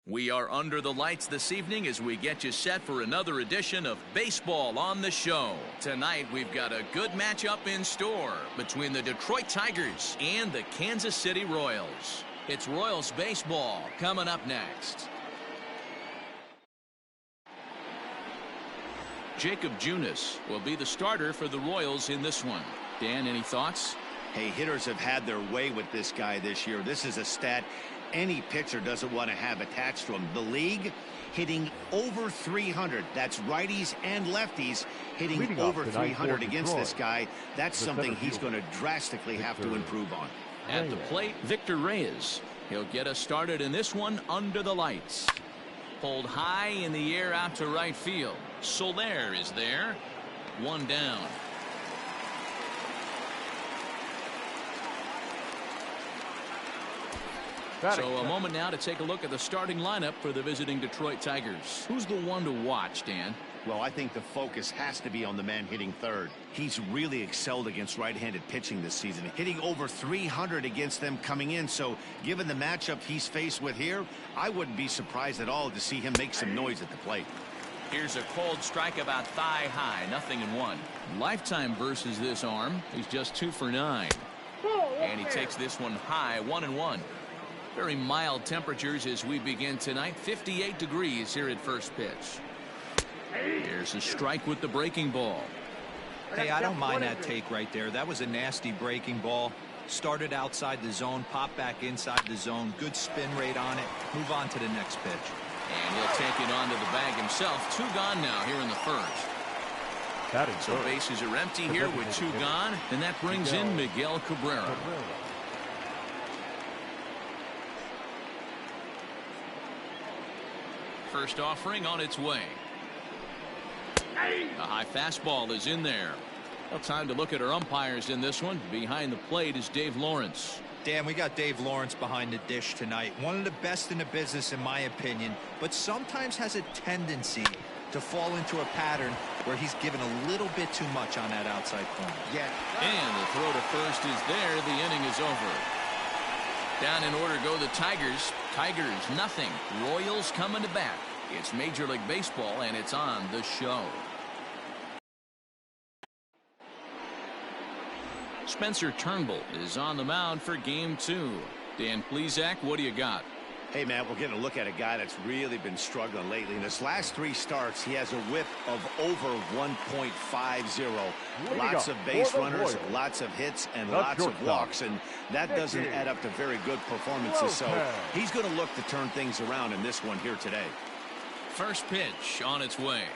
We are under the lights this evening as we get you set for another edition of Baseball on the Show. Tonight, we've got a good matchup in store between the Detroit Tigers and the Kansas City Royals. It's Royals baseball coming up next. Jacob Junis will be the starter for the Royals in this one. Dan, any thoughts? Hey, hitters have had their way with this guy this year. This is a stat any pitcher doesn't want to have attached to him. The league hitting over 300. That's righties and lefties hitting over 300 against this guy. That's something he's going to drastically have to improve on. At the plate, Victor Reyes. He'll get us started in this one under the lights. Pulled high in the air out to right field. Soler is there. One down. So a moment now to take a look at the starting lineup for the visiting Detroit Tigers. Who's the one to watch, Dan? Well, I think the focus has to be on the man hitting third. He's really excelled against right-handed pitching this season, hitting over 300 against them coming in. So given the matchup he's faced with here, I wouldn't be surprised at all to see him make some noise at the plate. Here's a cold strike about thigh high, 0-1. Lifetime versus this arm. He's just 2 for 9. And he takes this one high, 1-1. Very mild temperatures as we begin tonight. 58 degrees here at first pitch. Here's a strike with the breaking ball. Hey, I don't mind that take right there. That was a nasty breaking ball. Started outside the zone, popped back inside the zone. Good spin rate on it. Move on to the next pitch. And he'll take it onto the bag himself. 2 gone now here in the first. So bases are empty here with 2 gone. And that brings in Miguel Cabrera. First offering on its way. A high fastball is in there. Well, time to look at our umpires in this one. Behind the plate is Dave Lawrence. Dan, we got Dave Lawrence behind the dish tonight. One of the best in the business, in my opinion, but sometimes has a tendency to fall into a pattern where he's given a little bit too much on that outside corner. Yeah. And the throw to first is there. The inning is over. Down in order go the Tigers. Tigers, nothing. Royals coming to bat. It's Major League Baseball, and it's on the show. Spencer Turnbull is on the mound for game 2. Dan Plesac, what do you got? Hey, man, we're getting a look at a guy that's really been struggling lately. In his last 3 starts, he has a whip of over 1.50. Lots of base runners, lots of hits, and lots of walks. And that doesn't add up to very good performances. So he's going to look to turn things around in this one here today. First pitch on its way.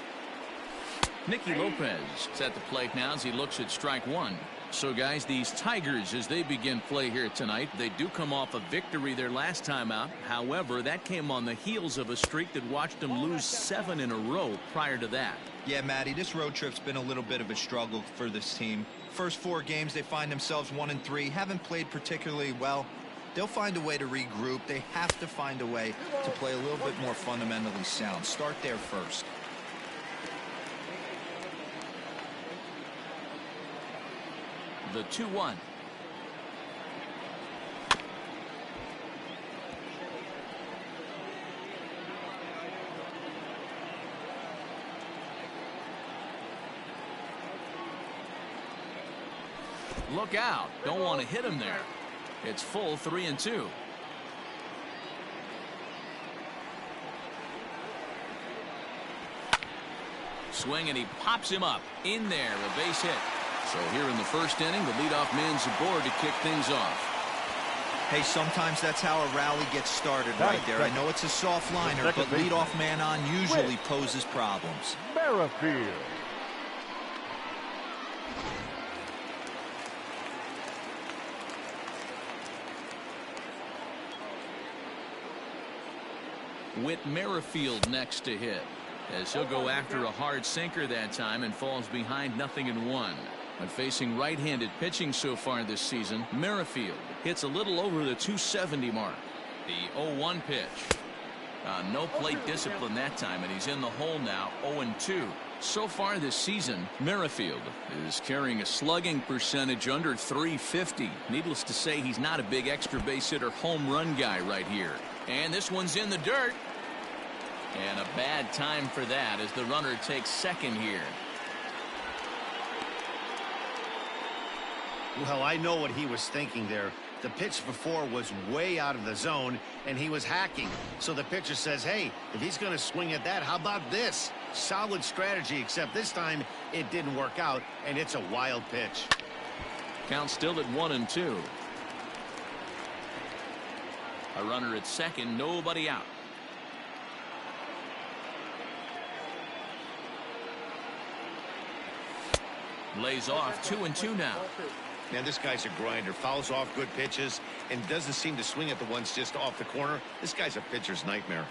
Nicky Lopez is at the plate now as he looks at strike 1. So, guys, these Tigers, as they begin play here tonight, they do come off a victory their last time out. However, that came on the heels of a streak that watched them lose 7 in a row prior to that. Yeah, Matty, this road trip's been a little bit of a struggle for this team. First 4 games, they find themselves 1-3, haven't played particularly well. They'll find a way to regroup. They have to find a way to play a little bit more fundamentally sound. Start there first. The 2-1. Look out. Don't want to hit him there. It's full 3-2. Swing, and he pops him up. In there, a base hit. So here in the first inning, the leadoff man's aboard to kick things off. Hey, sometimes that's how a rally gets started right there. I know it's a soft liner, but leadoff man on usually poses problems. Merrifield. Whit Merrifield next to hit, as he'll go after a hard sinker that time and falls behind 0-1. But facing right-handed pitching so far this season, Merrifield hits a little over the 270 mark. The 0-1 pitch. No plate discipline that time, and he's in the hole now, 0-2. So far this season, Merrifield is carrying a slugging percentage under 350. Needless to say, he's not a big extra base hitter home run guy right here. And this one's in the dirt. And a bad time for that as the runner takes second here. Well, I know what he was thinking there. The pitch before was way out of the zone, and he was hacking. So the pitcher says, hey, if he's going to swing at that, how about this? Solid strategy, except this time it didn't work out, and it's a wild pitch. Count still at 1-2. A runner at second, nobody out. Lays off 2-2 now. Man, this guy's a grinder. Fouls off good pitches and doesn't seem to swing at the ones just off the corner. This guy's a pitcher's nightmare.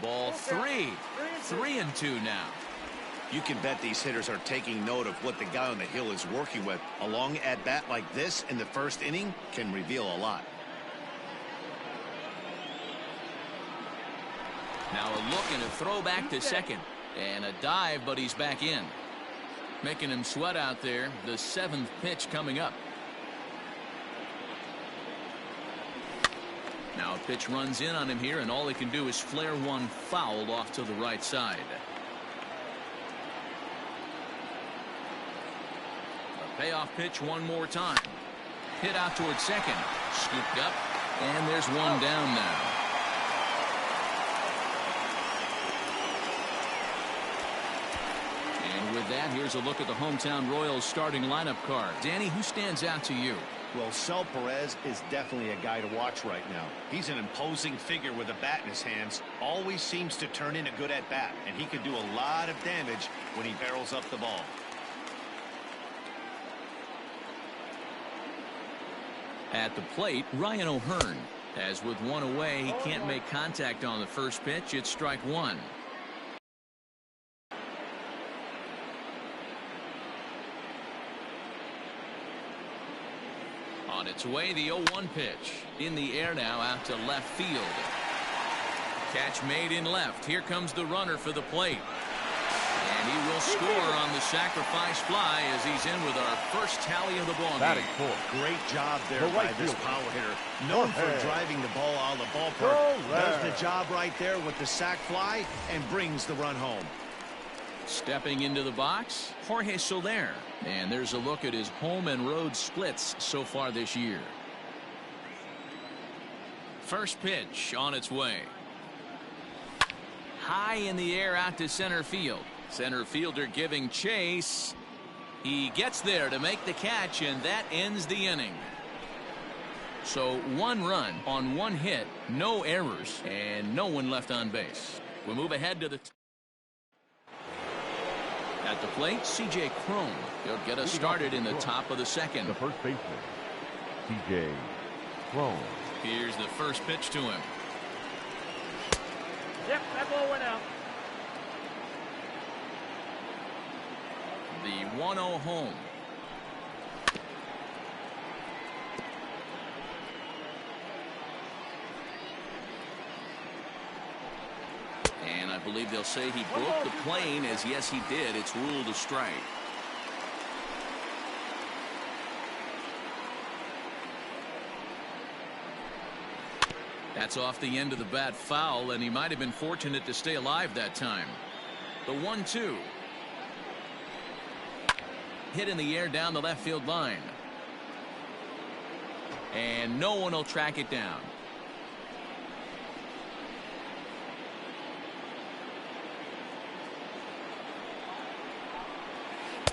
Ball 3. 3-2 now. You can bet these hitters are taking note of what the guy on the hill is working with. A long at-bat like this in the first inning can reveal a lot. Now a look and a throw back to second. And a dive, but he's back in. Making him sweat out there. The 7th pitch coming up. Now a pitch runs in on him here, and all he can do is flare one foul off to the right side. A payoff pitch one more time. Hit out towards second. Scooped up, and there's one down now. With that, here's a look at the hometown Royals starting lineup card. Danny, who stands out to you? Well, Sel Perez is definitely a guy to watch right now. He's an imposing figure with a bat in his hands. Always seems to turn in a good at-bat, and he can do a lot of damage when he barrels up the ball. At the plate, Ryan O'Hearn. As with one away, he can't make contact on the first pitch. It's strike one. On its way, the 0-1 pitch. In the air now, out to left field. Catch made in left. Here comes the runner for the plate. And he will score on the sacrifice fly as he's in with our first tally of the ball game. Great job there by this power hitter. Known for driving the ball out of the ballpark. Does the job right there with the sac fly and brings the run home. Stepping into the box, Jorge Soler. And there's a look at his home and road splits so far this year. First pitch on its way. High in the air out to center field. Center fielder giving chase. He gets there to make the catch, and that ends the inning. So 1 run on 1 hit, no errors, and no one left on base. We'll move ahead to the at the plate, C.J. Cron. He'll get us started in the top of the second. The first baseman, C.J. Cron. Here's the first pitch to him. Yep, that ball went out. The 1-0 home. And I believe they'll say he broke the plane, as yes he did. It's ruled a strike. That's off the end of the bat foul, and he might have been fortunate to stay alive that time. The 1-2. Hit in the air down the left field line. And no one will track it down.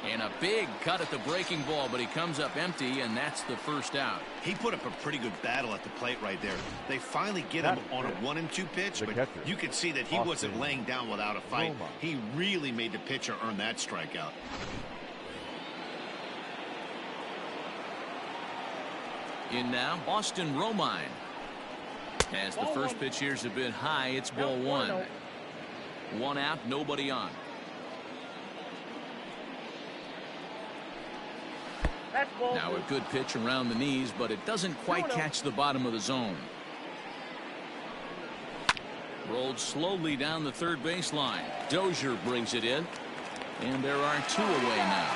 And a big cut at the breaking ball, but he comes up empty, and that's the first out. He put up a pretty good battle at the plate right there. They finally get him on a 1-2 pitch, but you could see that he wasn't laying down without a fight. He really made the pitcher earn that strikeout. In now, Austin Romine. As the first pitch here's a bit high, it's ball 1. 1 out, nobody on. Now a good pitch around the knees, but it doesn't quite catch the bottom of the zone. Rolled slowly down the third baseline. Dozier brings it in, and there are 2 away now.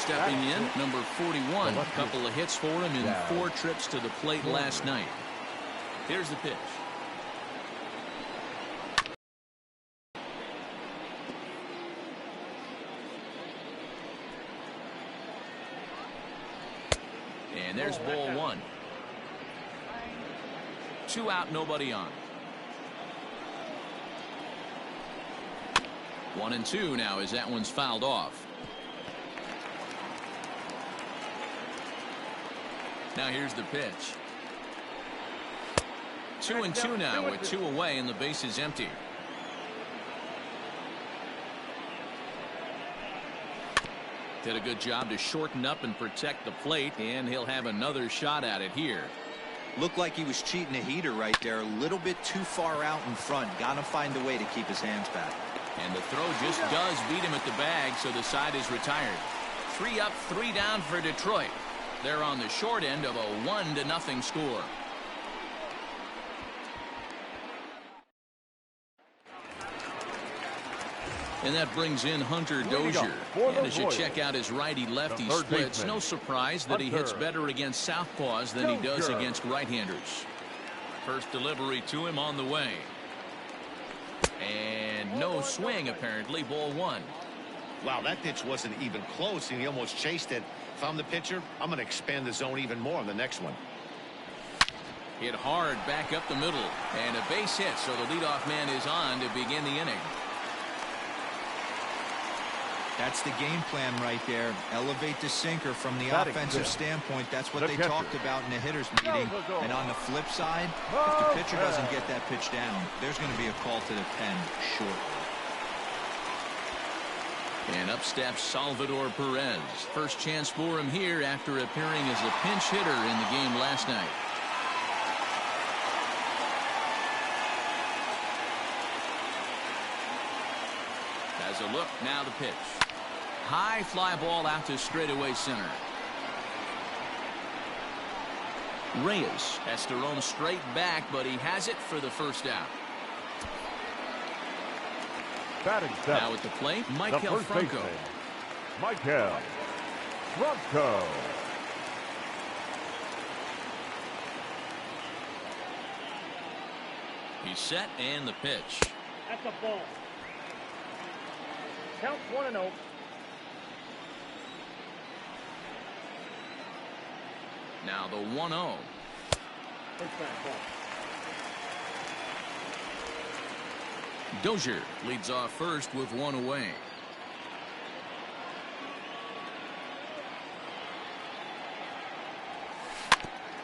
stepping in, number 41. A couple of hits for him in 4 trips to the plate last night. Here's the pitch. And there's ball 1. 2 out, nobody on. 1-2 now as that one's fouled off. Now here's the pitch. 2-2 now with 2 away and the base is empty. Did a good job to shorten up and protect the plate, and he'll have another shot at it here. Looked like he was cheating a heater right there, a little bit too far out in front. Gotta find a way to keep his hands back. And the throw just does beat him at the bag, so the side is retired. 3 up, 3 down for Detroit. They're on the short end of a 1-0 score. And that brings in Hunter Dozier. And as you check out his righty-lefty splits, no surprise that he hits better against southpaws than he does against right-handers. First delivery to him on the way. And no swing, apparently. Ball 1. Wow, that pitch wasn't even close, and he almost chased it. If I'm the pitcher, I'm going to expand the zone even more on the next one. Hit hard back up the middle. And a base hit, so the leadoff man is on to begin the inning. That's the game plan right there. Elevate the sinker from the offensive standpoint. That's what they talked about in the hitters meeting. And on the flip side, if the pitcher doesn't get that pitch down, there's going to be a call to the pen shortly. And up steps Salvador Perez. First chance for him here after appearing as a pinch hitter in the game last night. Has a look, now the pitch. High fly ball out to straightaway center. Reyes has to roam straight back, but he has it for the first out. Now at the plate, Michael Franco. Michael Franco. He's set and the pitch. That's a ball. Count 1-0. Now the 1-0. Dozier leads off first with 1 away.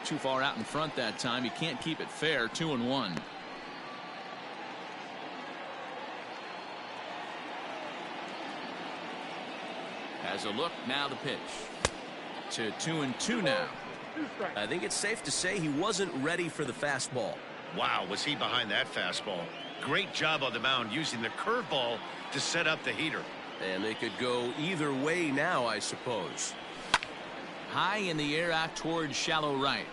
Too far out in front that time. He can't keep it fair. 2-1. Has a look, now the pitch. To 2-2 now. I think it's safe to say he wasn't ready for the fastball. Wow, was he behind that fastball. Great job on the mound using the curveball to set up the heater. And they could go either way now, I suppose. High in the air out towards shallow right.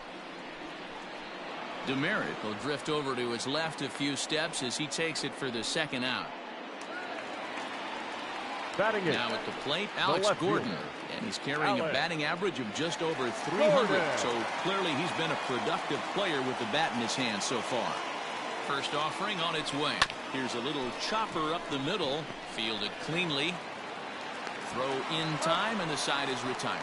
Demerit will drift over to his left a few steps as he takes it for the second out. Now at the plate, Alex Gordon. And he's carrying a batting average of just over 300. So clearly he's been a productive player with the bat in his hand so far. First offering on its way. Here's a little chopper up the middle. Fielded cleanly. Throw in time, and the side is retired.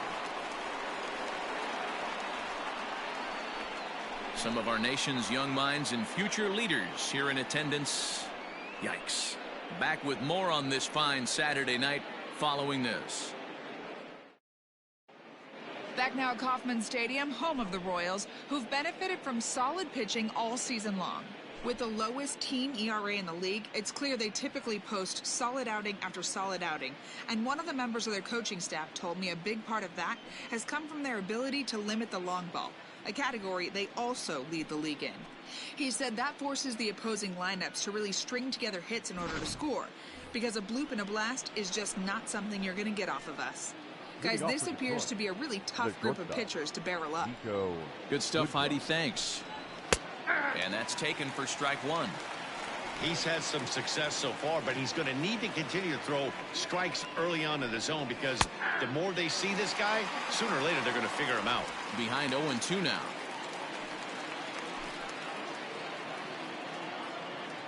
Some of our nation's young minds and future leaders here in attendance. Yikes. Back with more on this fine Saturday night following this. Back now at Kauffman Stadium, home of the Royals, who've benefited from solid pitching all season long. With the lowest team ERA in the league, it's clear they typically post solid outing after solid outing. And one of the members of their coaching staff told me a big part of that has come from their ability to limit the long ball, a category they also lead the league in. He said that forces the opposing lineups to really string together hits in order to score, because a bloop and a blast is just not something you're going to get off of us. Guys, this appears to be a really tough group of pitchers to barrel up. Good stuff, Heidi. Thanks. And that's taken for strike 1. He's had some success so far, but he's going to need to continue to throw strikes early on in the zone because the more they see this guy, sooner or later they're going to figure him out. Behind 0-2 now.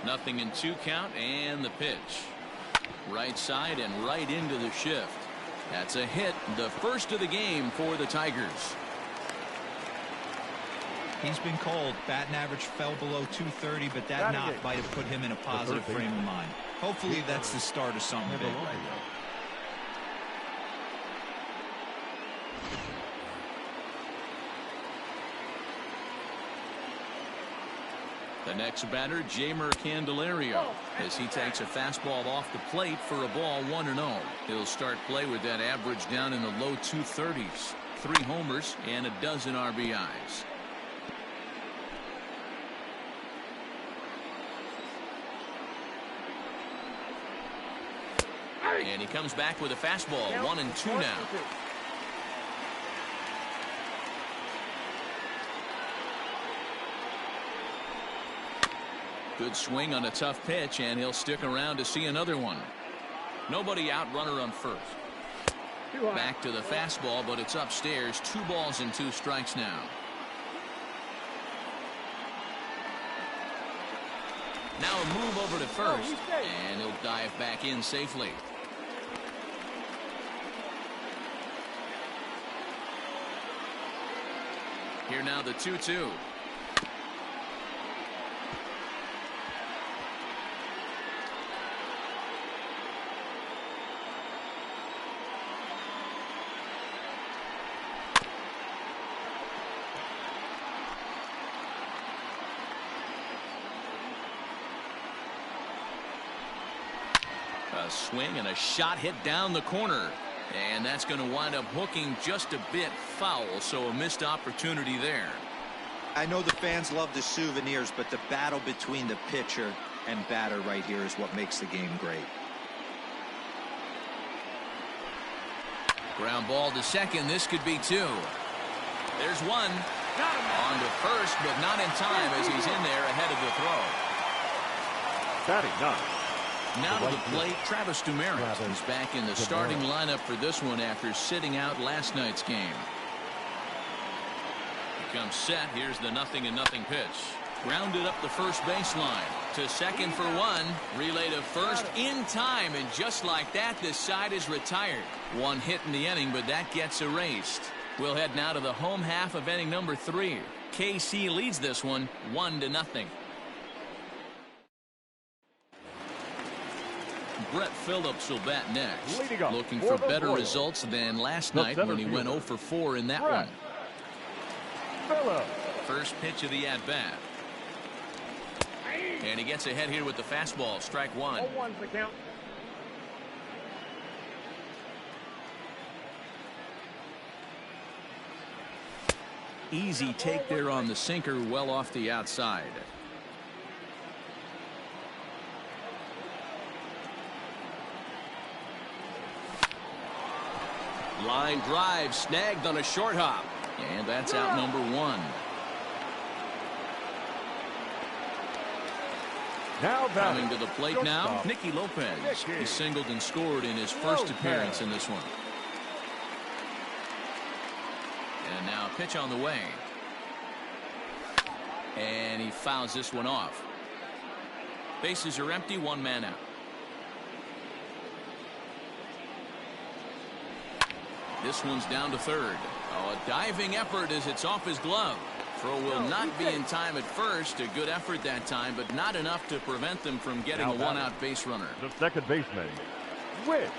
Nothing in 2 count, and the pitch. Right side and right into the shift. That's a hit, the first of the game for the Tigers. He's been cold. Batting average fell below 230, but that knock might have put him in a positive frame of mind. Hopefully that's the start of something big right now. The next batter, Jeimer Candelario, as he takes a fastball off the plate for a ball 1-0. He'll start play with that average down in the low 230s. 3 homers and a dozen RBIs. And he comes back with a fastball, 1-2 now. Good swing on a tough pitch, and he'll stick around to see another one. Nobody out, runner on first. Back to the fastball, but it's upstairs. 2 balls and 2 strikes now. Now a move over to first, and he'll dive back in safely. Here now the 2-2. A swing and a shot hit down the corner. And that's going to wind up hooking just a bit foul, so a missed opportunity there. I know the fans love the souvenirs, but the battle between the pitcher and batter right here is what makes the game great. Ground ball to second. This could be 2. There's 1. On to first, but not in time as he's in there ahead of the throw. Batting 9. Now to the plate, Travis Dumaris. He's back in the starting lineup for this one after sitting out last night's game. He comes set. Here's the 0-0 pitch. Grounded up the first baseline. To second for 1. Relay to first in time, and just like that, this side is retired. 1 hit in the inning, but that gets erased. We'll head now to the home half of inning number 3. KC leads this one 1-0. Brett Phillips will bat next. Looking for better results than last night when he went 0 for 4 in that one. First pitch of the at-bat. And he gets ahead here with the fastball. Strike 1. 0-1's the count. Easy take there on the sinker, well off the outside. Line drive snagged on a short hop, and that's out number 1. Now coming to the plate now, Nicky Lopez. He singled and scored in his first appearance in this one. And now a pitch on the way. And he fouls this one off. Bases are empty, 1 man out. This one's down to third. Oh, a diving effort as it's off his glove. Throw will not be in time at first. A good effort that time, but not enough to prevent them from getting a 1-out base runner. The second baseman, Whit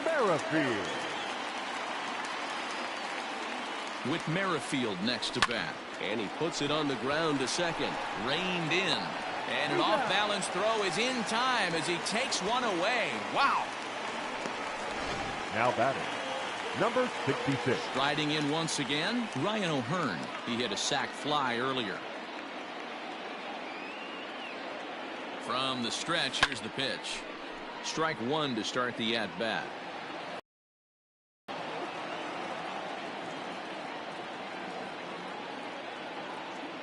Merrifield. With Merrifield next to bat. And he puts it on the ground to second. Reined in. And an off-balance throw is in time as he takes one away. Wow. Now batting, number 66. Striding in once again, Ryan O'Hearn. He hit a sac fly earlier. From the stretch, here's the pitch. Strike 1 to start the at-bat.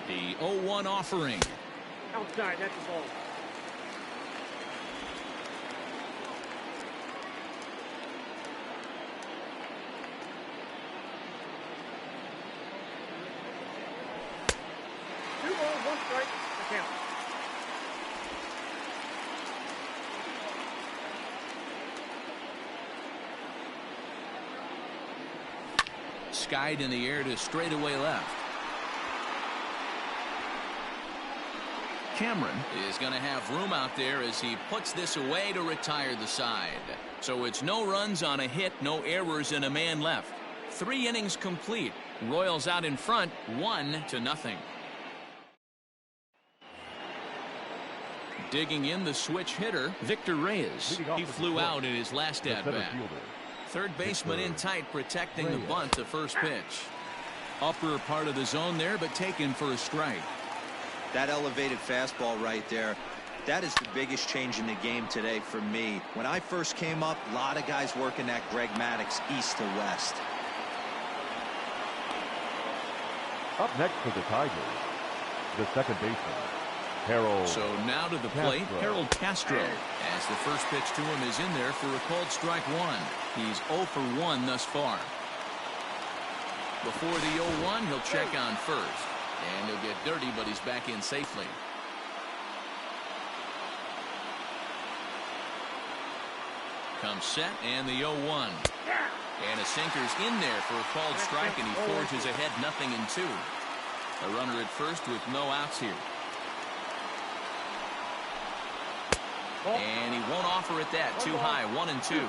The 0-1 offering. Outside, that's the ball. Skied in the air to straightaway left. Cameron is going to have room out there as he puts this away to retire the side. So it's no runs on a hit, no errors, and a man left. 3 innings complete. Royals out in front, 1-0. Digging in the switch hitter, Victor Reyes. He flew out in his last at-bat. Third baseman in tight, protecting the bunt to first pitch. Upper part of the zone there, but taken for a strike. That elevated fastball right there, that is the biggest change in the game today for me. When I first came up, a lot of guys working that Greg Maddux east to west. Up next for the Tigers, the second baseman, Harold. So now to the plate, Harold Castro. As the first pitch to him is in there for a called strike 1. He's 0 for 1 thus far. Before the 0-1, he'll check on first. And he'll get dirty, but he's back in safely. Comes set, and the 0-1. And a sinker's in there for a called strike, and he forges ahead 0-2. A runner at first with no outs here. And he won't offer it that. Too high, 1-2.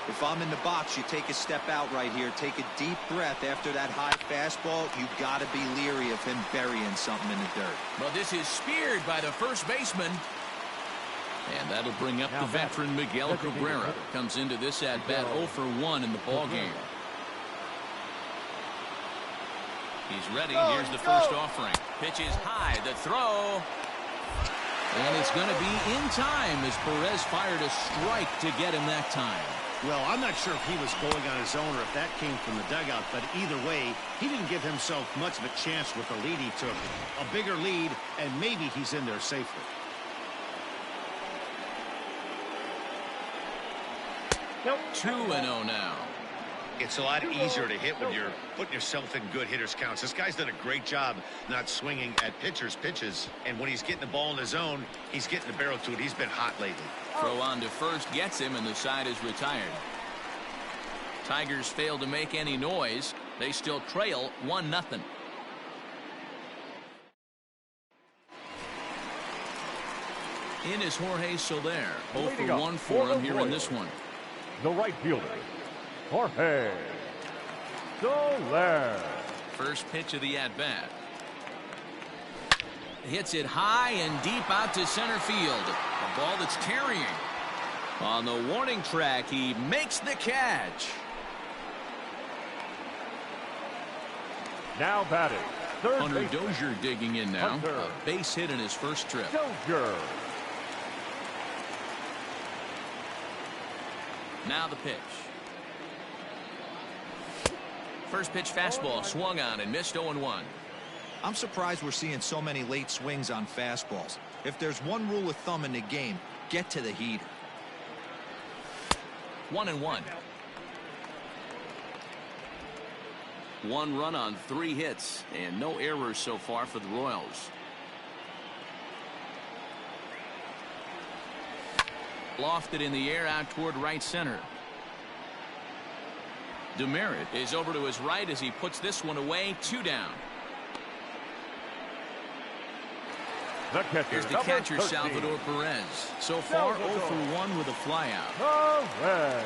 If I'm in the box, you take a step out right here. Take a deep breath after that high fastball. You got to be leery of him burying something in the dirt. Well, this is speared by the first baseman. And that'll bring up the veteran Miguel Cabrera. Comes into this at-bat 0 for 1 in the ballgame. He's ready. Here's the first offering. Pitch is high. The throw. And it's going to be in time as Perez fired a strike to get him that time. Well, I'm not sure if he was going on his own or if that came from the dugout, but either way, he didn't give himself much of a chance with the lead he took. A bigger lead, and maybe he's in there safely. Nope. 2-0 now. It's a lot easier to hit when you're putting yourself in good hitters' counts. This guy's done a great job not swinging at pitchers' pitches. And when he's getting the ball in his zone, he's getting the barrel to it. He's been hot lately. Throw on to first gets him, and the side is retired. Tigers fail to make any noise. They still trail 1-0. In is Jorge Soler. 0 for 1 for him here in this one. The right fielder, Jorge Soler. First pitch of the at-bat. Hits it high and deep out to center field. A ball that's carrying. On the warning track, he makes the catch. Now batting, third Hunter baseman, Dozier digging in now. Hunter. A base hit in his first trip. Dozier. Now the pitch. First pitch fastball swung on and missed 0-1. I'm surprised we're seeing so many late swings on fastballs. If there's one rule of thumb in the game, get to the heater. 1-1. 1 run on 3 hits and no errors so far for the Royals. Lofted in the air out toward right center. Demerit is over to his right as he puts this one away. 2 down. Here's the catcher, 13. Salvador Perez. So far, 0 for 1 with a flyout. Perez.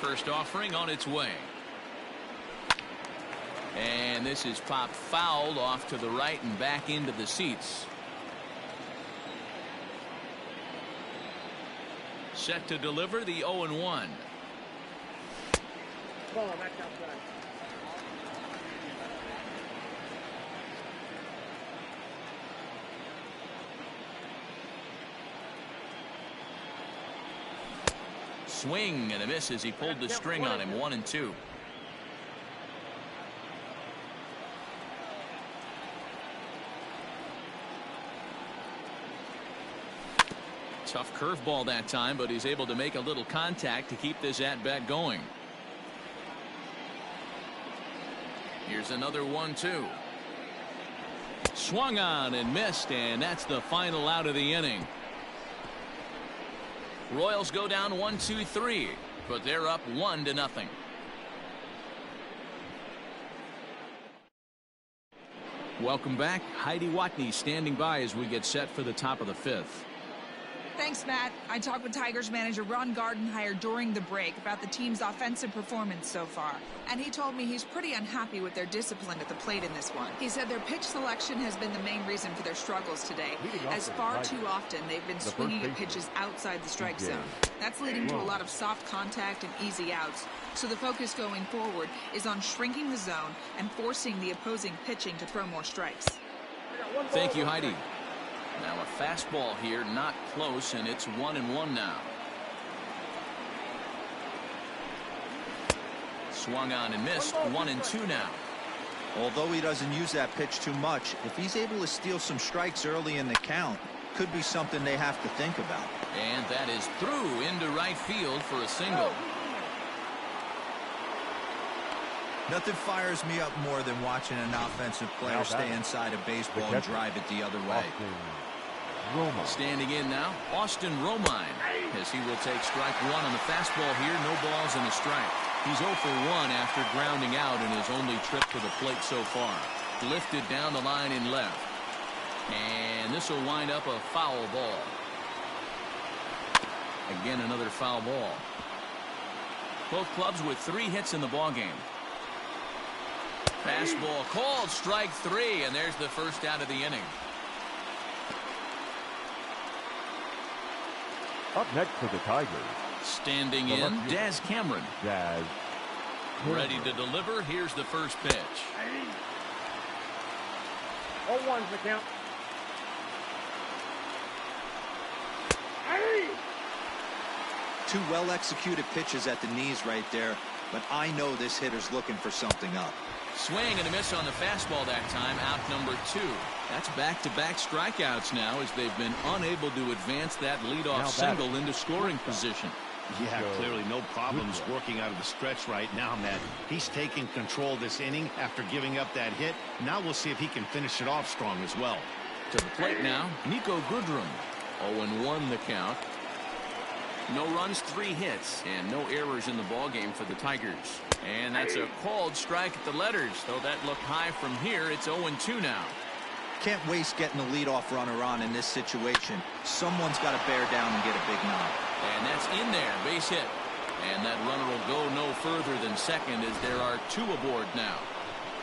First offering on its way. And this is popped fouled off to the right and back into the seats. Set to deliver the 0-1. Swing and a miss as he pulled the string on him. 1-2. Tough curveball that time, but he's able to make a little contact to keep this at-bat going. Here's another 1-2. Swung on and missed, and that's the final out of the inning. Royals go down 1-2-3, but they're up 1-0. Welcome back. Heidi Watney standing by as we get set for the top of the fifth. Thanks, Matt. I talked with Tigers manager Ron Gardenhire during the break about the team's offensive performance so far, and he told me he's pretty unhappy with their discipline at the plate in this one. He said their pitch selection has been the main reason for their struggles today, as far too often they've been swinging at pitches outside the strike zone. That's leading to a lot of soft contact and easy outs, so the focus going forward is on shrinking the zone and forcing the opposing pitching to throw more strikes. Thank you, Heidi. Now a fastball here, not close, and it's 1-1 now. Swung on and missed. 1-2 now. Although he doesn't use that pitch too much, if he's able to steal some strikes early in the count, could be something they have to think about. And that is through into right field for a single. Nothing fires me up more than watching an offensive player stay inside a baseball and drive it the other way. Standing in now, Austin Romine, as he will take strike one on the fastball here. No balls and a strike. He's 0 for 1 after grounding out in his only trip to the plate so far. Lifted down the line in left. And this will wind up a foul ball. Again, another foul ball. Both clubs with 3 hits in the ballgame. Fastball called, strike 3, and there's the first out of the inning. Up next for the Tigers. Standing in, Daz Cameron. Daz. Ready to deliver. Here's the first pitch. 0-1's the count. Two well-executed pitches at the knees right there, but I know this hitter's looking for something up. Swing and a miss on the fastball that time. Out number 2. That's back-to-back strikeouts now as they've been unable to advance that leadoff single into scoring position. Yeah, clearly no problems working out of the stretch right now, Matt. He's taking control this inning after giving up that hit. Now we'll see if he can finish it off strong as well. To the plate now, Nico Goodrum. 0-1 the count. No runs, 3 hits, and no errors in the ballgame for the Tigers. And that's a called strike at the letters. Though that looked high from here, it's 0-2 now. Can't waste getting a leadoff runner on in this situation. Someone's got to bear down and get a big knock. And that's in there, base hit. And that runner will go no further than second as there are 2 aboard now.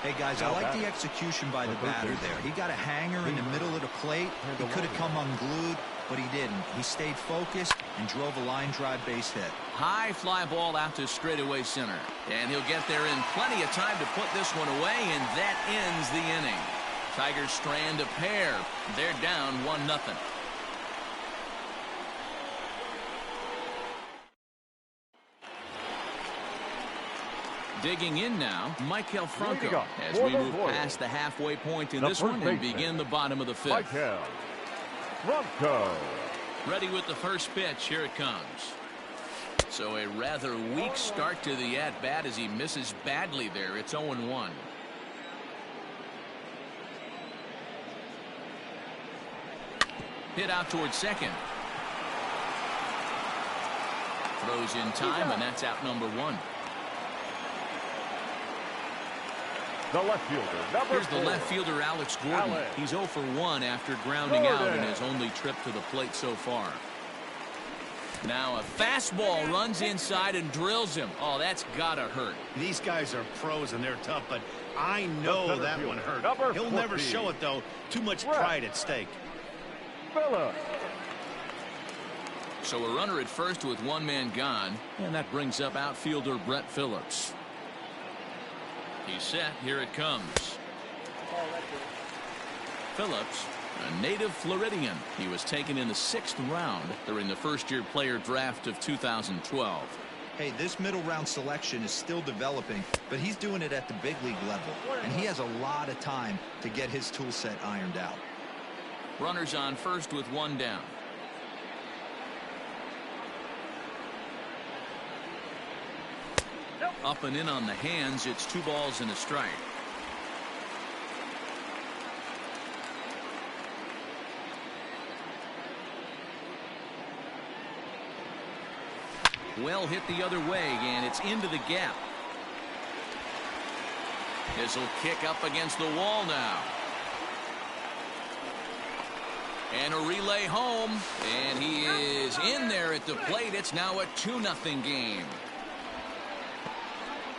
Hey, guys, I like the execution by the batter there. He got a hanger in the middle of the plate. He could have come unglued, but he didn't. He stayed focused and drove a line drive base hit. High fly ball out to straightaway center. And he'll get there in plenty of time to put this one away, and that ends the inning. Tigers strand a pair. They're down 1-0. Digging in now, Michael Franco, as we move past the halfway point in this one and begin the bottom of the 5th. Michael Franco. Ready with the first pitch. Here it comes. So a rather weak start to the at-bat as he misses badly there. It's 0-1. Hit out towards second. Throws in time, and that's out number 1. The left fielder, Here's the left fielder, Alex Gordon. He's 0 for 1 after grounding out in his only trip to the plate so far. Now a fastball runs inside and drills him. Oh, that's gotta hurt. These guys are pros and they're tough, but I know that one hurt. He'll never show it, though. Too much pride at stake. Phillips. So a runner at first with 1 man gone, and that brings up outfielder Brett Phillips. He's set. Here it comes. Phillips, a native Floridian. He was taken in the 6th round during the first-year player draft of 2012. Hey, this middle round selection is still developing, but he's doing it at the big league level, and he has a lot of time to get his tool set ironed out. Runners on first with 1 down. Up and in on the hands. It's 2 balls and a strike. Well hit the other way, and it's into the gap. This will kick up against the wall now. And a relay home, and he is in there at the plate. It's now a 2-0 game.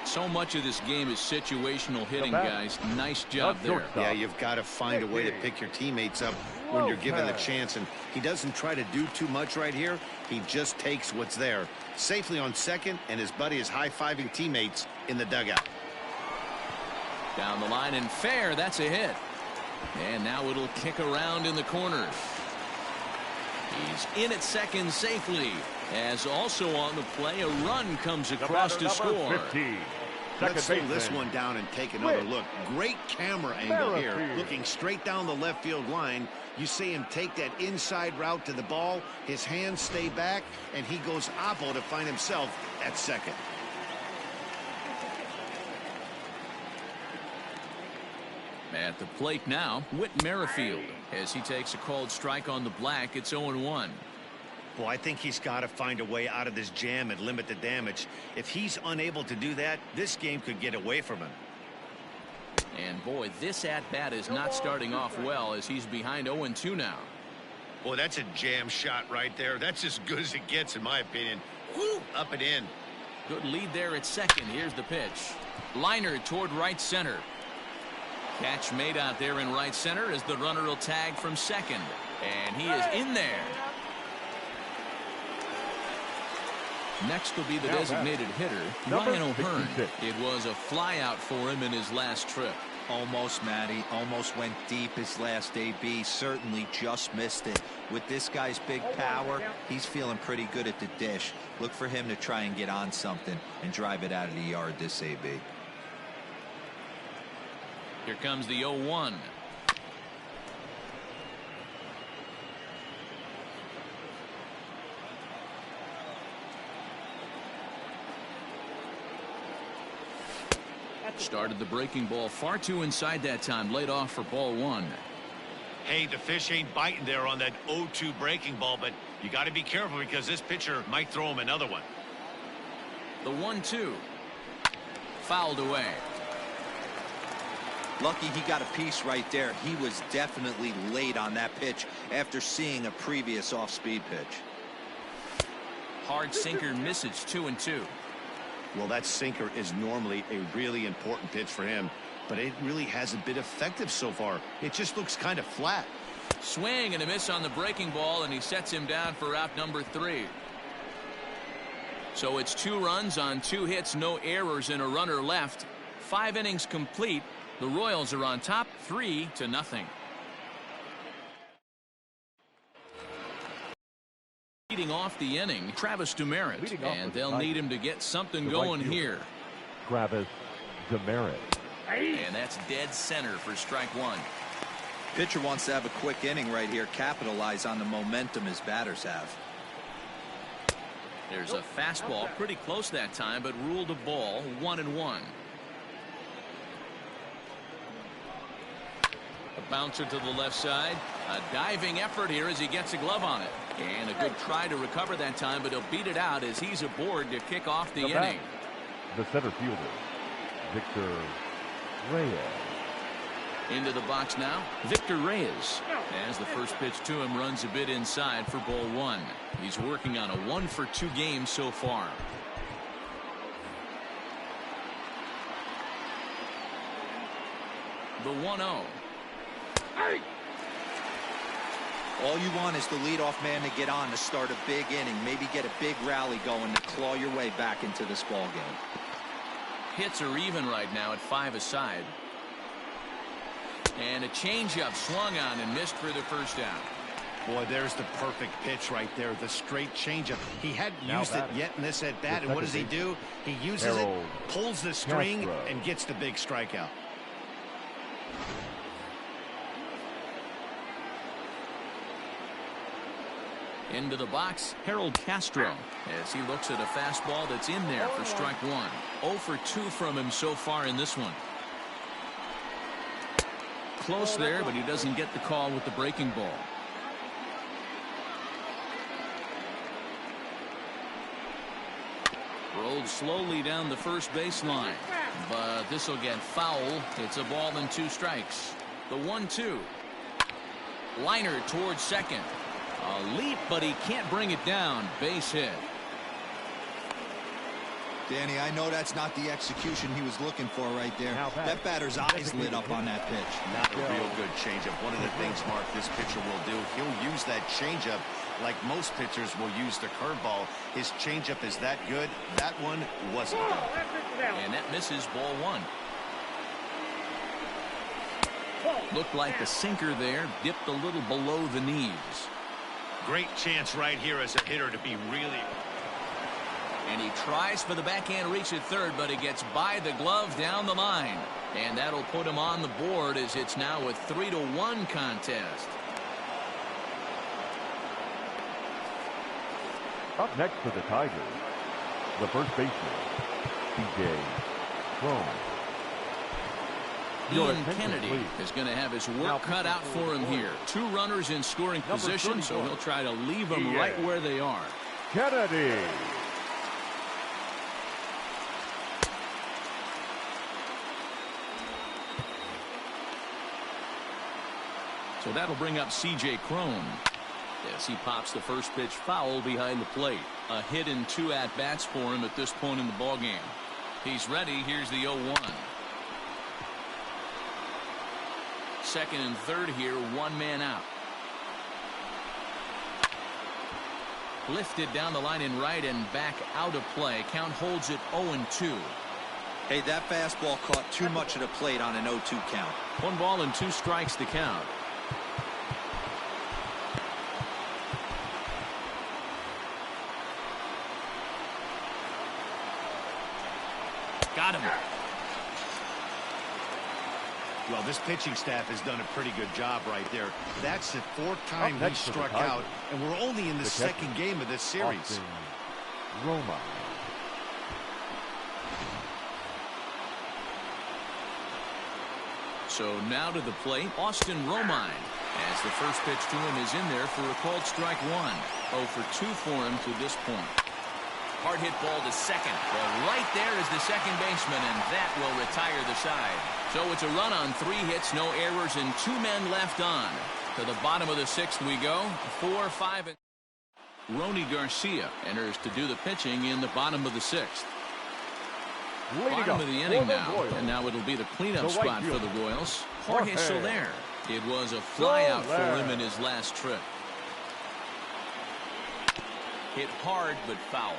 So much of this game is situational hitting, guys. Nice job there. Yeah, you've got to find a way to pick your teammates up when you're given the chance, and he doesn't try to do too much right here. He just takes what's there. Safely on second, and his buddy is high-fiving teammates in the dugout. Down the line and fair. That's a hit. And now it'll kick around in the corner. He's in at second safely, as also on the play a run comes across to score. 15. Let's slow this one down and take another look. Great camera angle here, looking straight down the left field line. You see him take that inside route to the ball. His hands stay back, and he goes oppo to find himself at second. At the plate now, Whit Merrifield, as he takes a called strike on the black. It's 0-1. Well, I think he's got to find a way out of this jam and limit the damage. If he's unable to do that, this game could get away from him. And boy, this at-bat is not starting off well, as he's behind 0-2 now. Boy, that's a jam shot right there. That's as good as it gets, in my opinion. Woo, up and in. Good lead there at second. Here's the pitch. Liner toward right center. Catch made out there in right center as the runner will tag from second. And he is in there. Next will be the designated hitter, Ryan O'Hearn. It was a flyout for him in his last trip. Almost, Matty. Almost went deep his last AB. Certainly just missed it. With this guy's big power, he's feeling pretty good at the dish. Look for him to try and get on something and drive it out of the yard this AB. Here comes the 0-1. Started the breaking ball far too inside that time. Laid off for ball one. Hey, the fish ain't biting there on that 0-2 breaking ball, but you got to be careful because this pitcher might throw him another one. The 1-2. Fouled away. Lucky he got a piece right there. He was definitely late on that pitch after seeing a previous off-speed pitch. Hard sinker misses 2-2. Well, that sinker is normally a really important pitch for him, but it really hasn't been effective so far. It just looks kind of flat. Swing and a miss on the breaking ball, and he sets him down for out number 3. So it's 2 runs on 2 hits, no errors, and a runner left. 5 innings complete. The Royals are on top 3-0. Leading off the inning, Travis Demeritte, and they'll need him to get something going here. Travis Demeritte. And that's dead center for strike 1. Pitcher wants to have a quick inning right here, capitalize on the momentum his batters have. There's a fastball pretty close that time, but ruled a ball. 1-1. A bouncer to the left side. A diving effort here as he gets a glove on it. And a good try to recover that time, but he'll beat it out as he's aboard to kick off the inning. The center fielder, Victor Reyes. Into the box now, Victor Reyes. As the first pitch to him runs a bit inside for ball 1. He's working on a 1-for-2 game so far. The 1-0. All you want is the leadoff man to get on to start a big inning, maybe get a big rally going to claw your way back into this ball game. Hits are even right now at 5 aside. And a changeup swung on and missed for the first down. Boy, there's the perfect pitch right there. The straight changeup. He hadn't used it yet in this at bat, and what does he do? He uses it, pulls the string, and gets the big strikeout. Into the box, Harold Castro, as he looks at a fastball that's in there for strike 1. 0-for-2 from him so far in this one. Close there, but he doesn't get the call with the breaking ball. Rolled slowly down the first baseline, but this will get foul. It's a ball and 2 strikes. The 1-2. Liner towards second. A leap, but he can't bring it down. Base hit. Danny, I know that's not the execution he was looking for right there. That batter's eyes lit up on that pitch. Not a real good changeup. One of the things, Mark, this pitcher will do, he'll use that changeup like most pitchers will use the curveball. His changeup is that good. That one wasn't. And that misses, ball 1. Looked like the sinker there dipped a little below the knees. Great chance right here as a hitter to be really. And he tries for the backhand reach at third, but it gets by the glove down the line. And that'll put him on the board as it's now a 3-1 contest. Up next for the Tigers, the first baseman, C.J. Cron. Ian Kennedy is going to have his work cut out for him here. 2 runners in scoring position, so he'll try to leave them right where they are. Kennedy. So that'll bring up C.J. Cron as he pops the first pitch foul behind the plate. A hit and 2 at-bats for him at this point in the ballgame. He's ready. Here's the 0-1. Second and third here, 1 man out. Lifted down the line in right and back out of play. Count holds it 0-2. Hey, that fastball caught too much of the plate on an 0-2 count. 1 ball and 2 strikes to count. Got him. Well, this pitching staff has done a pretty good job right there. That's the 4th time he struck out, and we're only in the second game of this series. Roma. So now to the plate, Austin Romine, as the first pitch to him is in there for a called strike 1. 0 for 2 for him to this point. Hard hit ball to second. Well, right there is the second baseman, and that will retire the side. So it's a run on 3 hits, no errors, and 2 men left on. To the bottom of the 6th we go. 4, 5, and Ronny Garcia enters to do the pitching in the bottom of the 6th. Bottom of the inning now, and now it'll be the cleanup spot for the Royals. Jorge Soler. It was a flyout for him in his last trip. Hit hard but foul.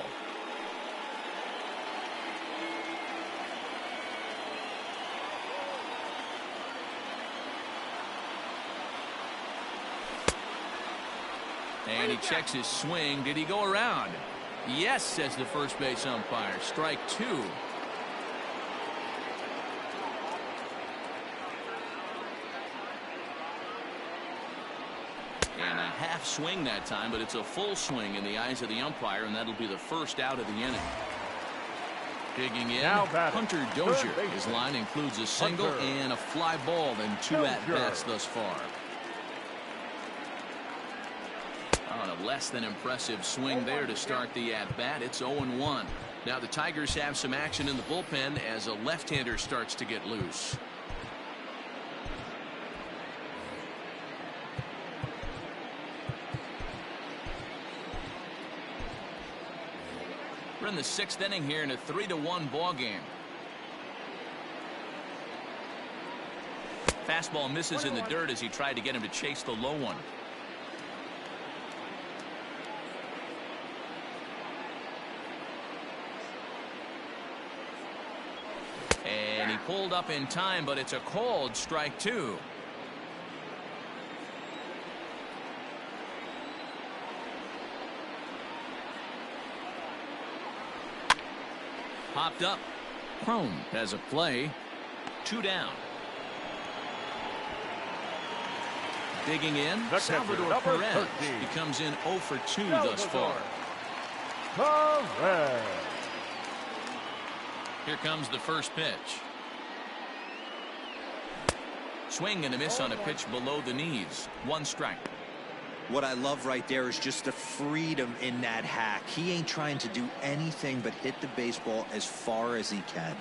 And he checks his swing. Did he go around? Yes, says the first base umpire. Strike 2. And a half swing that time, but it's a full swing in the eyes of the umpire, and that'll be the first out of the inning. Digging in, Hunter Dozier. His line includes a single and a fly ball and 2 at-bats thus far. On a less than impressive swing there to start the at-bat. It's 0-1. Now the Tigers have some action in the bullpen as a left-hander starts to get loose. We're in the 6th inning here in a 3-1 ball game. Fastball misses in the dirt as he tried to get him to chase the low one. And he pulled up in time, but it's a called strike 2. Popped up. Cron has a play. 2 down. Digging in, Salvador Perez. He comes in 0 for 2 thus far. Perez. Here comes the first pitch. Swing and a miss on a pitch below the knees. 1 strike. What I love right there is just the freedom in that hack. He ain't trying to do anything but hit the baseball as far as he can.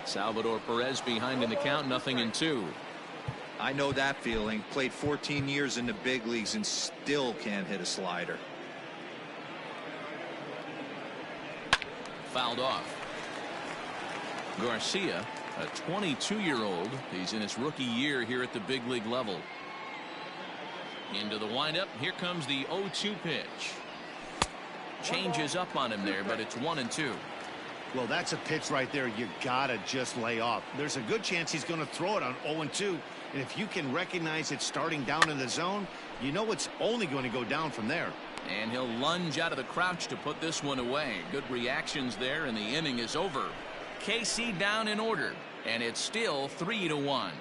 Salvador Perez behind in the count, 0-2. I know that feeling. Played 14 years in the big leagues and still can't hit a slider. Fouled off. Garcia, a 22-year-old. He's in his rookie year here at the big league level. Into the windup. Here comes the 0-2 pitch. Changes up on him there, but it's 1-2. Well, that's a pitch right there you gotta just lay off. There's a good chance he's going to throw it on 0-2, and if you can recognize it starting down in the zone, you know it's only going to go down from there. And he'll lunge out of the crouch to put this one away. Good reactions there, and the inning is over. KC down in order, and it's still 3-1.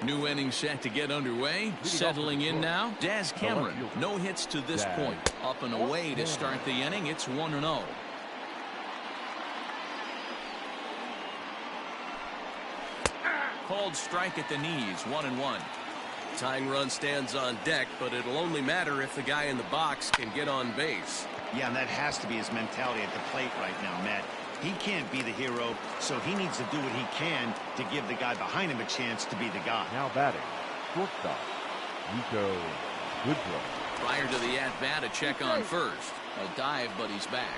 New inning set to get underway. Settling in now, Daz Cameron. No hits to this point. Up and away to start the inning. It's 1-0. Called strike at the knees. 1-1. Tying run stands on deck, but it'll only matter if the guy in the box can get on base. Yeah, and that has to be his mentality at the plate right now, Matt. He can't be the hero, so he needs to do what he can to give the guy behind him a chance to be the guy. Now batting, shortstop, Nico Goodrum. Prior to the at-bat, a check on first. A dive, but he's back.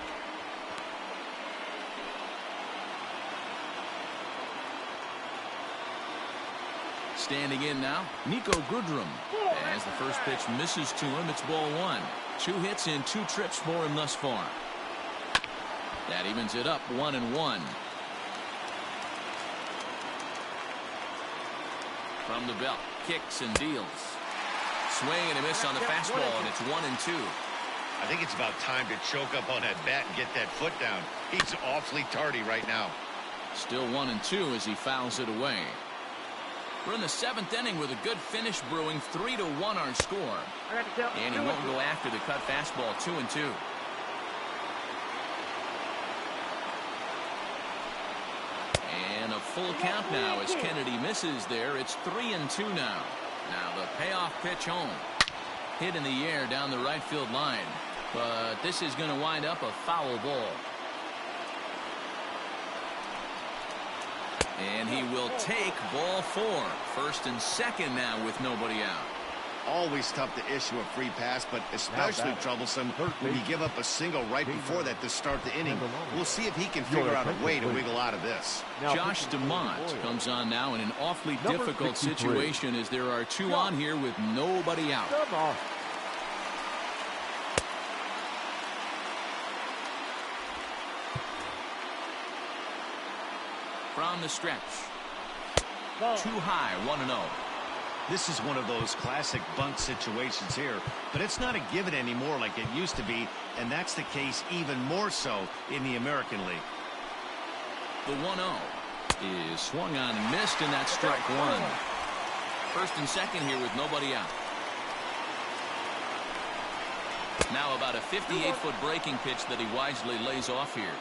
Standing in now, Nico Goodrum. As the first pitch misses to him, it's ball one. 2 hits in 2 trips for him thus far. That evens it up, 1-1. From the belt, kicks and deals. Swing and a miss on the fastball, and it's 1-2. I think it's about time to choke up on that bat and get that foot down. He's awfully tardy right now. Still 1-2 as he fouls it away. We're in the 7th inning with a good finish brewing. 3-1 our score. And he won't go after the cut fastball. 2-2. And a full count now as Kennedy misses there. It's 3-2 now. Now the payoff pitch home. Hit in the air down the right field line. But this is going to wind up a foul ball. And he will take ball 4. First and second now with nobody out. Always tough to issue a free pass, but especially troublesome when you give up a single right before that to start the inning. We'll see if he can figure out a way to wiggle out of this. Josh DeMont comes on now in an awfully difficult situation as there are 2 on here with nobody out. From the stretch. Too high, 1-0. This is one of those classic bunt situations here, but it's not a given anymore like it used to be, and that's the case even more so in the American League. The 1-0 is swung on and missed, and that's strike 1. First and second here with nobody out. Now about a 58-foot breaking pitch that he wisely lays off here.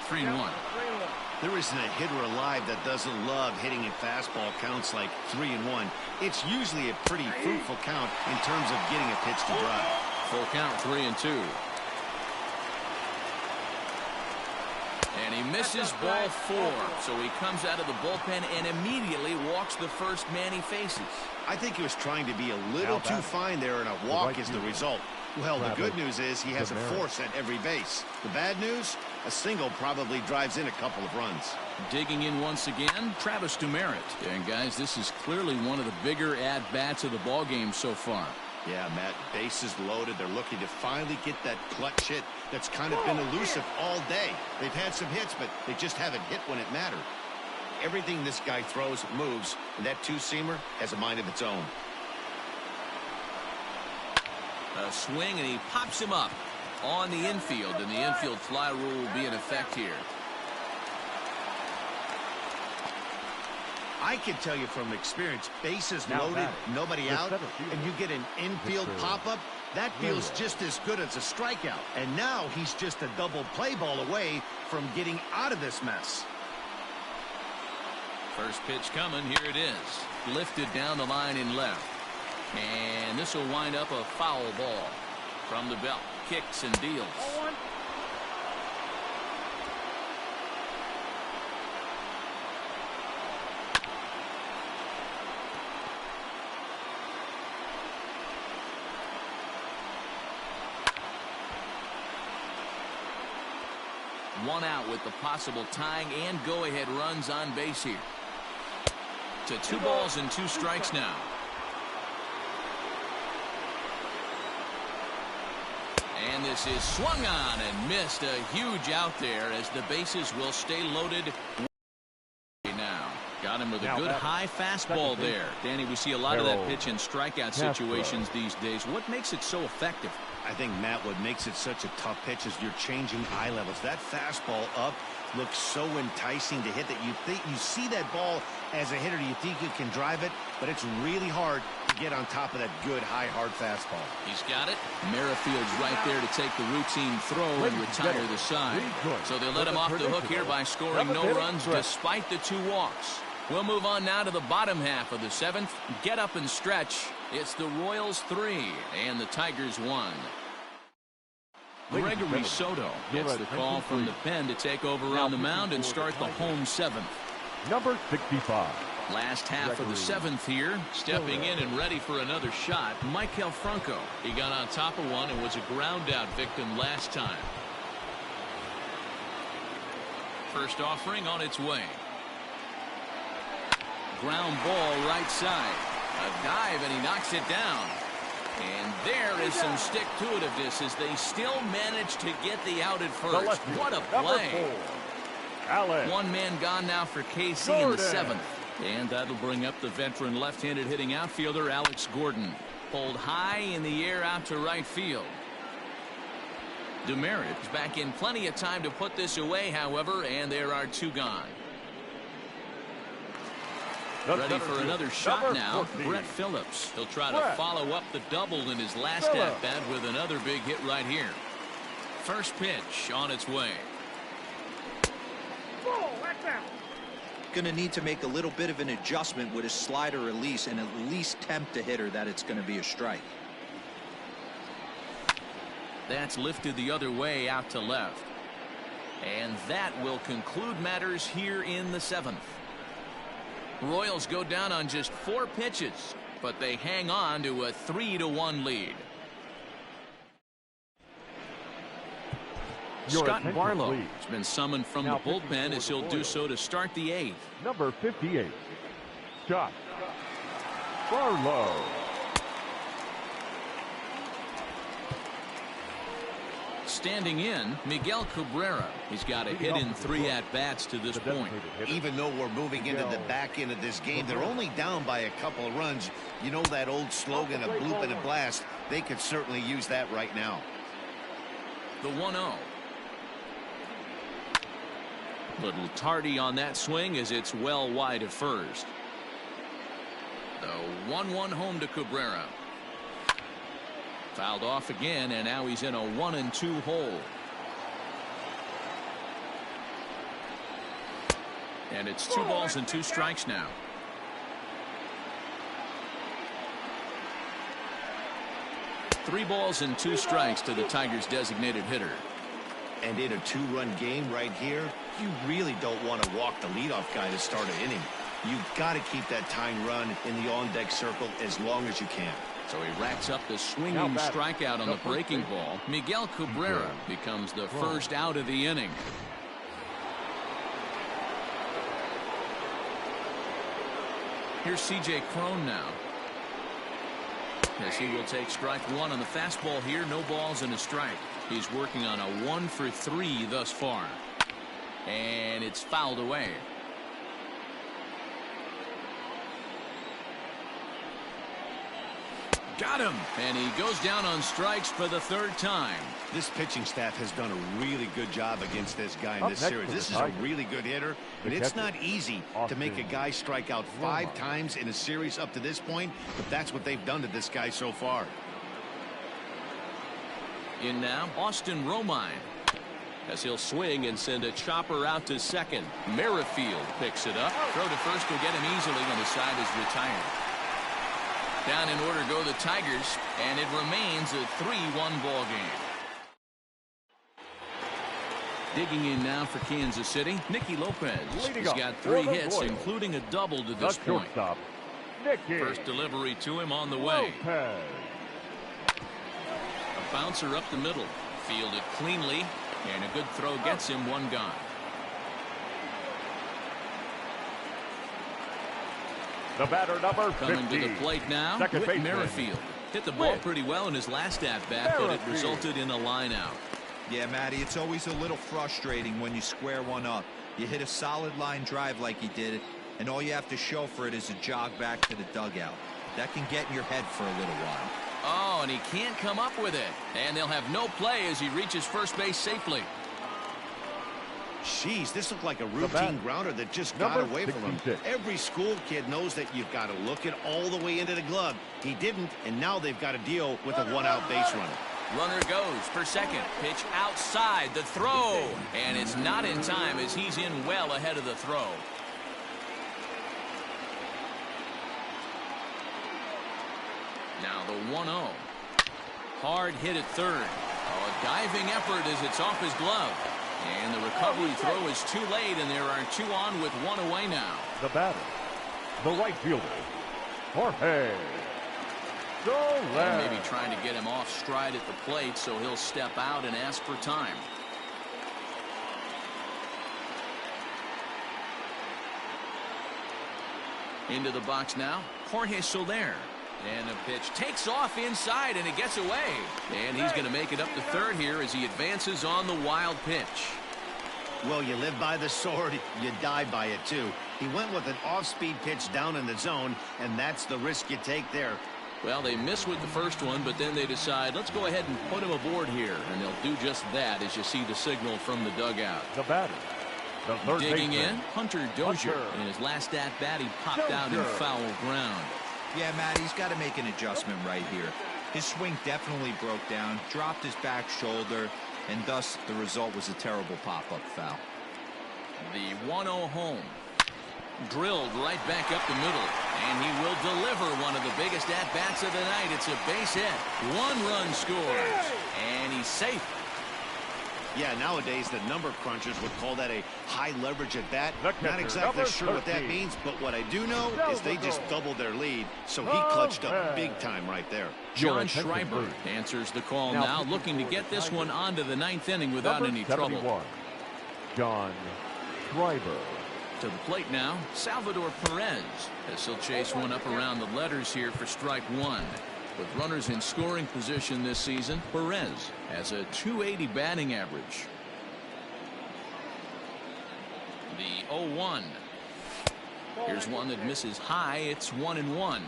3-1. There isn't a hitter alive that doesn't love hitting in fastball counts like 3-1. It's usually a pretty fruitful count in terms of getting a pitch to drive. Full count, 3-2. And he misses ball 4, so he comes out of the bullpen and immediately walks the first man he faces. I think he was trying to be a little too fine there, and a walk is the result. Well, the good news is he has a force at every base. The bad news, a single probably drives in a couple of runs. Digging in once again, Travis Demerit. And guys, this is clearly one of the bigger at-bats of the ball game so far. Yeah, Matt, bases loaded. They're looking to finally get that clutch hit that's kind of been elusive all day. They've had some hits, but they just haven't hit when it mattered. Everything this guy throws moves, and that two-seamer has a mind of its own. A swing, and he pops him up on the infield, and the infield fly rule will be in effect here. I can tell you from experience, bases loaded, nobody out, and you get an infield pop-up, That feels just as good as a strikeout. And now he's just a double play ball away from getting out of this mess. First pitch coming. Here it is. Lifted down the line in left. And this will wind up a foul ball. From the belt. Kicks and deals. One out with the possible tying and go-ahead runs on base here. To 2 balls and 2 strikes now. And this is swung on and missed. A huge out there as the bases will stay loaded. Now got him with a good high fastball there. Danny, we see a lot of that pitch in strikeout situations these days. What makes it so effective? I think, Matt, what makes it such a tough pitch is you're changing eye levels. That fastball up looks so enticing to hit that you see that ball as a hitter, you think you can drive it, but it's really hard to get on top of that good high hard fastball. He's got it. Merrifield's right there to take the routine throw and retire the side. So they let him off the hook here by scoring no runs despite the 2 walks. We'll move on now to the bottom half of the 7th. Get up and stretch. It's the Royals 3 and the Tigers 1. Gregory Soto gets the call from the pen to take over on the mound and start the home 7th. Number 65. Last half of the 7th here. Stepping in and ready for another shot, Maikel Franco. He got on top of one and was a ground out victim last time. First offering on its way. Ground ball right side. A dive and he knocks it down. And there is some stick-to-itiveness as they still manage to get the out at first. What a play. One man gone now for KC in the 7th. And that'll bring up the veteran left-handed hitting outfielder Alex Gordon. Pulled high in the air out to right field. Demerit is back in plenty of time to put this away, however, and there are 2 gone. Ready for another shot now, Brett Phillips. He'll try to follow up the double in his last at-bat with another big hit right here. First pitch on its way. Going to need to make a little bit of an adjustment with his slider release and at least tempt the hitter that it's going to be a strike. That's lifted the other way out to left. And that will conclude matters here in the 7th. Royals go down on just 4 pitches, but they hang on to a 3-1 lead. Scott Barlow has been summoned from the bullpen as he'll do so to start the 8th. Number 58, Scott Barlow. Standing in, Miguel Cabrera. He's got a hit in 3 at-bats to this point. Even though we're moving into the back end of this game, they're only down by a couple of runs. You know that old slogan, a bloop and a blast. They could certainly use that right now. The 1-0. Little tardy on that swing as it's well wide at first. The 1-1 home to Cabrera. Fouled off again, and now he's in a 1-2 hole. And it's 2 balls and 2 strikes now. Three balls and 2 strikes to the Tigers' designated hitter. And in a 2-run game right here, you really don't want to walk the leadoff guy to start an inning. You've got to keep that tying run in the on-deck circle as long as you can. So he racks up the swinging strikeout on the breaking ball. Miguel Cabrera becomes the first out of the inning. Here's C.J. Cron now. As he will take strike 1 on the fastball here. No balls and a strike. He's working on a 1 for 3 thus far. And it's fouled away. Got him. And he goes down on strikes for the 3rd time. This pitching staff has done a really good job against this guy in this series. This is a really good hitter, and it's not easy to make a guy strike out 5 times in a series up to this point, but that's what they've done to this guy so far. In now, Austin Romine. As he'll swing and send a chopper out to second. Merrifield picks it up. Throw to first will get him easily when the side is retired. Down in order go the Tigers, and it remains a 3-1 ball game. Digging in now for Kansas City, Nicky Lopez. He's got 3 hits, including a double to this point. First delivery to him on the way. A bouncer up the middle. Fielded cleanly, and a good throw gets him 1 gone. The batter, number 50. Coming to the plate now, Whit Merrifield. Hit the ball pretty well in his last at-bat, but it resulted in a line out. Yeah, Matty, it's always a little frustrating when you square one up. You hit a solid line drive like he did, and all you have to show for it is a jog back to the dugout. That can get in your head for a little while. Oh, and he can't come up with it. And they'll have no play as he reaches first base safely. Jeez, this looked like a routine grounder that just got away from him. Every school kid knows that you've got to look it all the way into the glove. He didn't, and now they've got to deal with a 1-out base runner. Runner goes for second. Pitch outside the throw. And it's not in time as he's in well ahead of the throw. Now the 1-0. Hard hit at third. Oh, a diving effort as it's off his glove. And the recovery throw is too late, and there are 2 on with 1 away now. The batter, the right fielder, Jorge. And maybe trying to get him off stride at the plate, so he'll step out and ask for time. Into the box now, Jorge Soler. And the pitch takes off inside, and it gets away. And he's going to make it up to third here as he advances on the wild pitch. Well, you live by the sword, you die by it too. He went with an off-speed pitch down in the zone, and that's the risk you take there. Well, they miss with the first one, but then they decide, let's go ahead and put him aboard here. And they'll do just that as you see the signal from the dugout. The batter, the third digging baseman, in, Hunter Dozier. In his last at-bat, he popped out in foul ground. Yeah, Matt, he's got to make an adjustment right here. His swing definitely broke down, dropped his back shoulder, and thus the result was a terrible pop-up foul. The 1-0 home. Drilled right back up the middle, and he will deliver one of the biggest at-bats of the night. It's a base hit. 1 run scores, and he's safe. Yeah, nowadays the number crunchers would call that a high leverage at bat. Not exactly sure what that means, but what I do know is they just doubled their lead, so he clutched up big time right there. John Schreiber answers the call now, looking to get this one onto the 9th inning without any trouble. John Schreiber. To the plate now, Salvador Perez, as he'll chase one up around the letters here for strike 1. With runners in scoring position this season, Perez has a .280 batting average. The 0-1. Here's one that misses high. It's 1-1.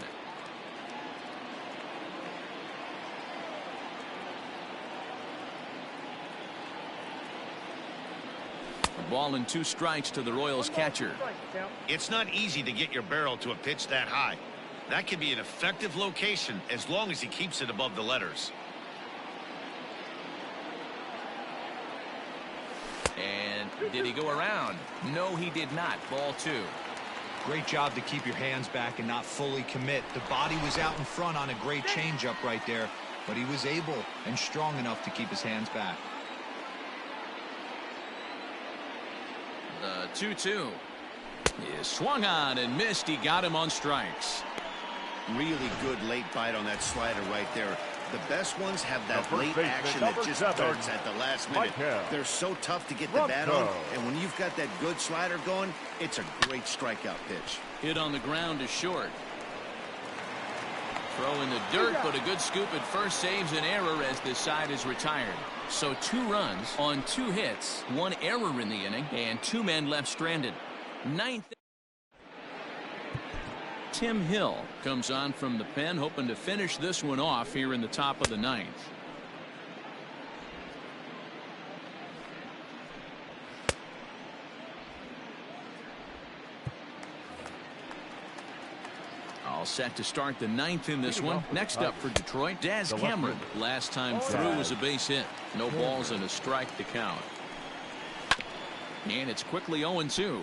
A ball and 2 strikes to the Royals catcher. It's not easy to get your barrel to a pitch that high. That can be an effective location as long as he keeps it above the letters. And did he go around? No, he did not. Ball 2. Great job to keep your hands back and not fully commit. The body was out in front on a great changeup right there, but he was able and strong enough to keep his hands back. The 2-2 is swung on and missed. He got him on strikes. Really good late bite on that slider right there. The best ones have that late action that just starts at the last minute. They're so tough to get the bat on, and when you've got that good slider going, it's a great strikeout pitch. Hit on the ground to short. Throw in the dirt, but a good scoop at first saves an error as this side is retired. So 2 runs on 2 hits, 1 error in the inning, and 2 men left stranded. 9th. Tim Hill comes on from the pen, hoping to finish this one off here in the top of the 9th. All set to start the ninth in this one. Next up for Detroit, Daz Cameron. Last time through was a base hit. No balls and a strike to count. And it's quickly 0-2.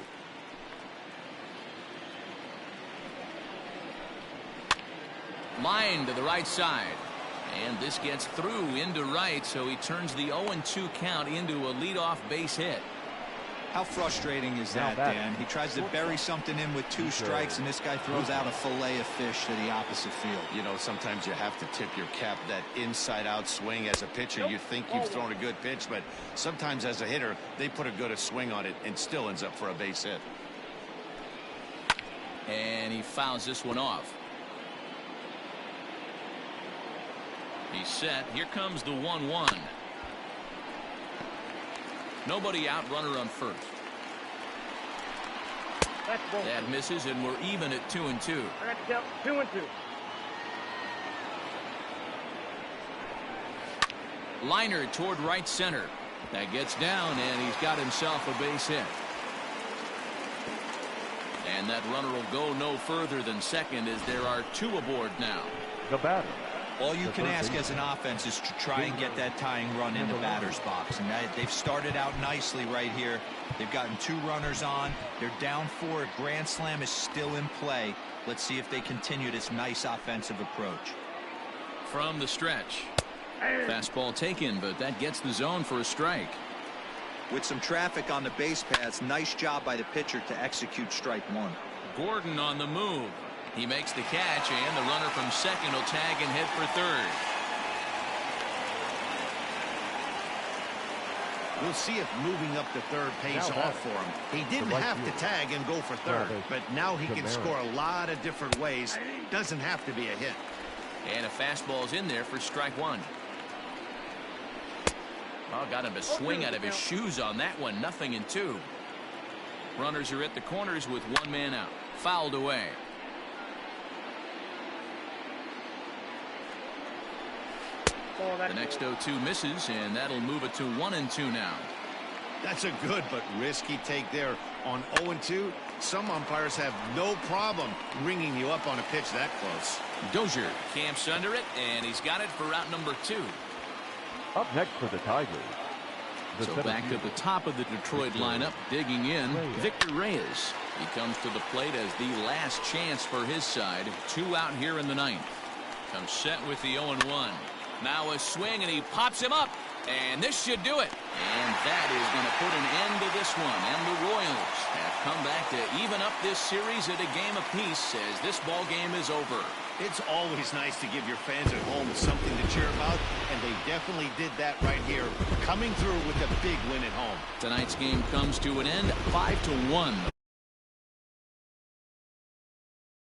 Line to the right side. And this gets through into right, so he turns the 0-2 count into a leadoff base hit. How frustrating is that, Dan? He tries to bury something in with 2 strikes, and this guy throws out a fillet of fish to the opposite field. You know, sometimes you have to tip your cap. That inside-out swing as a pitcher, you think you've thrown a good pitch, but sometimes as a hitter, they put a good swing on it and still ends up for a base hit. And he fouls this one off. He's set. Here comes the 1-1. Nobody out, runner on first. That misses, and we're even at 2-2. 2-2. Liner toward right center. That gets down, and he's got himself a base hit. And that runner will go no further than second, as there are 2 aboard now. The batter. All you can ask as an offense is to try and get that tying run in the batter's box. And they've started out nicely right here. They've gotten 2 runners on. They're down 4. A grand slam is still in play. Let's see if they continue this nice offensive approach. From the stretch. Fastball taken, but that gets the zone for a strike. With some traffic on the base paths, nice job by the pitcher to execute strike 1. Gordon on the move. He makes the catch, and the runner from second will tag and head for third. We'll see if moving up to third pays off for him. He didn't have to tag and go for third, but now he can score a lot of different ways. Doesn't have to be a hit. And a fastball's in there for strike 1. Oh, got him to swing out of his shoes on that one. 0-2. Runners are at the corners with 1 man out. Fouled away. The next 0-2 misses, and that'll move it to 1-2 now. That's a good but risky take there on 0-2. Some umpires have no problem ringing you up on a pitch that close. Dozier camps under it, and he's got it for out number 2. Up next for the Tigers. So back at the top of the Detroit lineup, digging in, Victor Reyes. He comes to the plate as the last chance for his side. 2 out here in the ninth. Comes set with the 0-1. Now a swing, and he pops him up, and this should do it. And that is going to put an end to this one, and the Royals have come back to even up this series at a game apiece as this ball game is over. It's always nice to give your fans at home something to cheer about, and they definitely did that right here, coming through with a big win at home. Tonight's game comes to an end, 5-1.